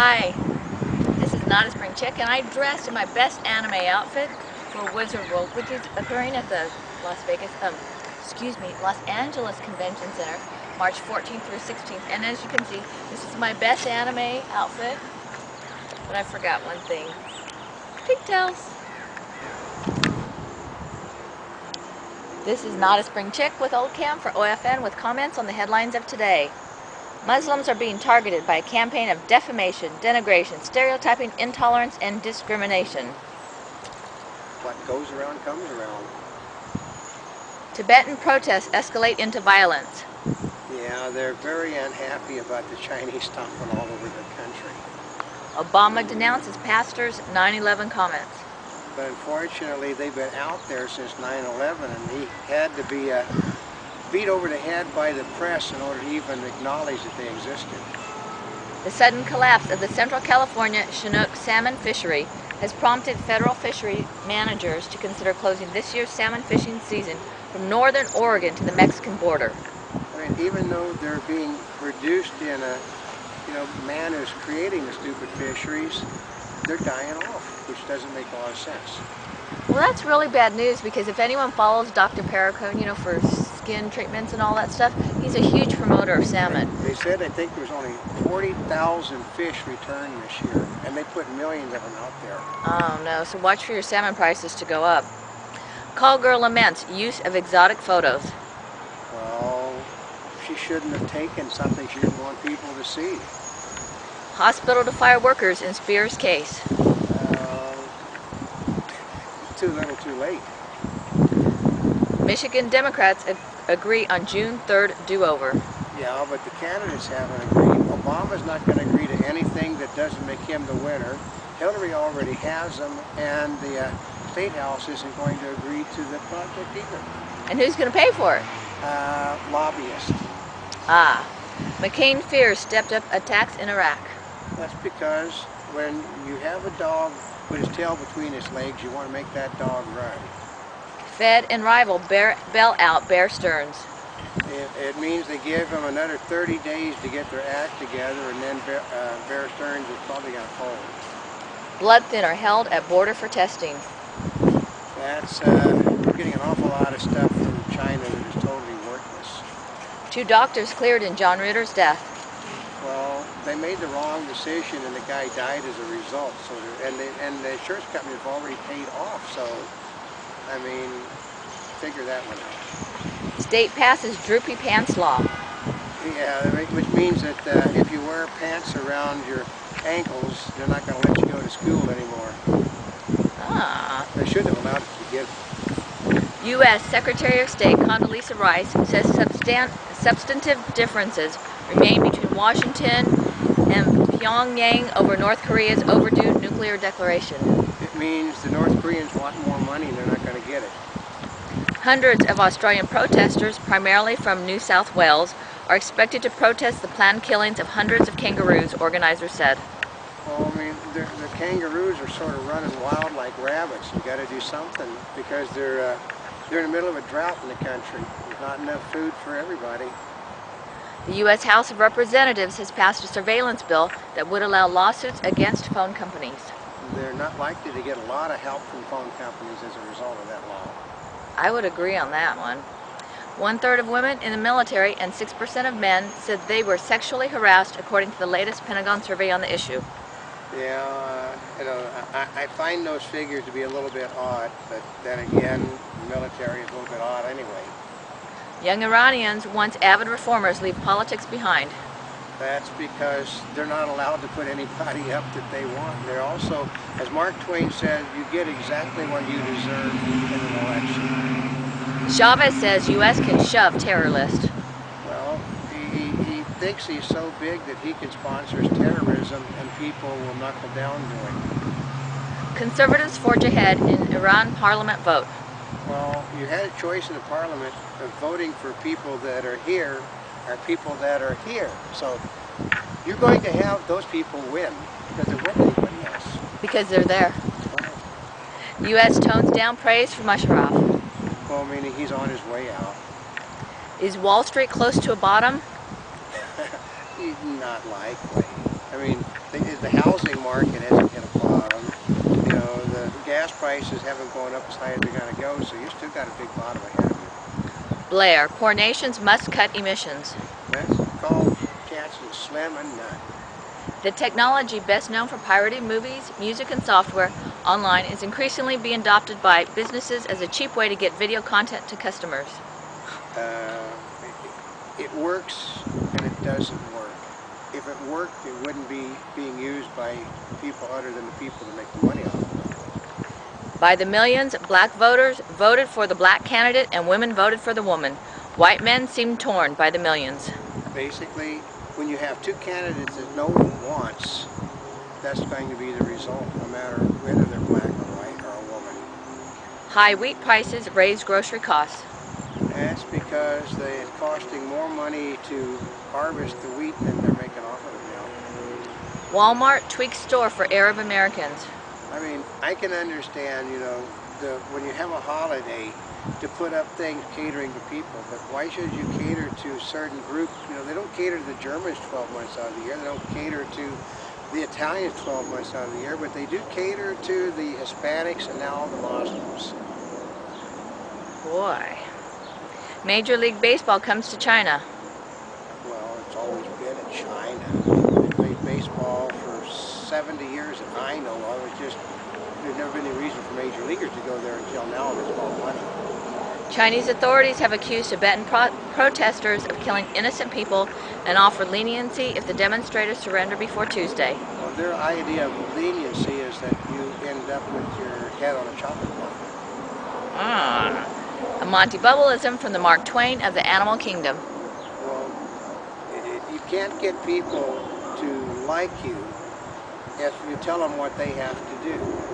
Hi, this is Not a Spring Chick, and I dressed in my best anime outfit for Wizard World, which is occurring at the Los Angeles Convention Center, March 14th through 16th. And as you can see, this is my best anime outfit, but I forgot one thing. Pigtails. This is Not a Spring Chick with Oldecam for OFN with comments on the headlines of today. Muslims are being targeted by a campaign of defamation, denigration, stereotyping, intolerance, and discrimination. What goes around comes around. Tibetan protests escalate into violence. Yeah, they're very unhappy about the Chinese stomping all over the country. Obama denounces pastors' 9/11 comments. But unfortunately, they've been out there since 9/11, and he had to be beat over the head by the press in order to even acknowledge that they existed. The sudden collapse of the Central California Chinook salmon fishery has prompted federal fishery managers to consider closing this year's salmon fishing season from northern Oregon to the Mexican border. I mean, even though they're being reduced in man is creating the stupid fisheries, they're dying off, which doesn't make a lot of sense. Well, that's really bad news, because if anyone follows Dr. Perricone, for skin treatments and all that stuff, he's a huge promoter of salmon. They said I think there was only 40,000 fish returned this year, and they put millions of them out there. Oh no, so watch for your salmon prices to go up. Call girl laments use of exotic photos. Well, she shouldn't have taken something she didn't want people to see. Hospital to fire workers in Spears case. Too little, too late. Michigan Democrats agree on June 3rd do-over. Yeah, but the candidates haven't agreed. Obama's not going to agree to anything that doesn't make him the winner. Hillary already has them, and the State House isn't going to agree to the project either. And who's going to pay for it? Lobbyists. McCain fears stepped-up attacks in Iraq. That's because when you have a dog with his tail between his legs, you want to make that dog run. Fed and rival bail out Bear Stearns. It means they give them another 30 days to get their act together, and then Bear Stearns is probably going to fold. Blood thinner held at border for testing. That's, we're getting an awful lot of stuff from China that is totally worthless. 2 doctors cleared in John Ritter's death. Well, they made the wrong decision, and the guy died as a result. So, and the insurance company have already paid off. So, I mean, figure that one out. State passes droopy pants law. Yeah, which means that if you wear pants around your ankles, they're not going to let you go to school anymore. They should have allowed it to begin. U.S. Secretary of State Condoleezza Rice says substantive differences remain between Washington and Pyongyang over North Korea's overdue nuclear declaration. It means the North Koreans want more money and they're not going to get it. Hundreds of Australian protesters, primarily from New South Wales, are expected to protest the planned killings of hundreds of kangaroos, organizers said. Well, I mean, the kangaroos are sort of running wild like rabbits. You got to do something, because they're in the middle of a drought in the country. There's not enough food for everybody. The U.S. House of Representatives has passed a surveillance bill that would allow lawsuits against phone companies. They're not likely to get a lot of help from phone companies as a result of that law. I would agree on that one. 1/3 of women in the military and 6% of men said they were sexually harassed, according to the latest Pentagon survey on the issue. Yeah, I find those figures to be a little bit odd, but then again, the military is a little bit odd anyway. Young Iranians, once avid reformers, leave politics behind. That's because they're not allowed to put anybody up that they want. They're also, as Mark Twain said, you get exactly what you deserve in an election. Chavez says U.S. can shove terror list. Well, he thinks he's so big that he can sponsor terrorism and people will knuckle down to him. Conservatives forge ahead in Iran parliament vote. Well, you had a choice in the parliament of voting for people that are here or people that are here. So you're going to have those people win, because there weren't anybody else. Because they're there. U.S. tones down praise for Musharraf. Well, meaning he's on his way out. Is Wall Street close to a bottom? Not likely. I mean, the housing market hasn't hit a bottom. You know, the gas prices haven't gone up as high as they're going to go, so you still got a big bottom ahead of you. Blair, poor nations must cut emissions. That's called catching slim and none. The technology best known for pirating movies, music, and software online is increasingly being adopted by businesses as a cheap way to get video content to customers. Uh, it works and it doesn't work. If it worked, it wouldn't be being used by people other than the people that make the money off of it. By the millions, black voters voted for the black candidate and women voted for the woman. White men seem torn by the millions. Basically, when you have two candidates that no one wants, that's going to be the result, no matter whether they're black or white or a woman. High wheat prices raise grocery costs. That's because it's costing more money to harvest the wheat than they're making off of it now. Walmart tweaks store for Arab Americans. I mean, I can understand, you know, when you have a holiday to put up things catering to people, but why should you cater to certain groups? You know, they don't cater to the Germans 12 months out of the year. They don't cater to the Italians 12 months out of the year, but they do cater to the Hispanics and now the Muslims. Boy. Major League Baseball comes to China. Well, it's always been in China. They played baseball for 70 years that I know of. There's never been any reason for major leaguers to go there until now, and it's all money. Chinese authorities have accused Tibetan protesters of killing innocent people and offered leniency if the demonstrators surrender before Tuesday. Well, their idea of leniency is that you end up with your head on a chopping block. A Monty Bubbleism from the Mark Twain of the Animal Kingdom. Well, you can't get people to like you if you tell them what they have to do.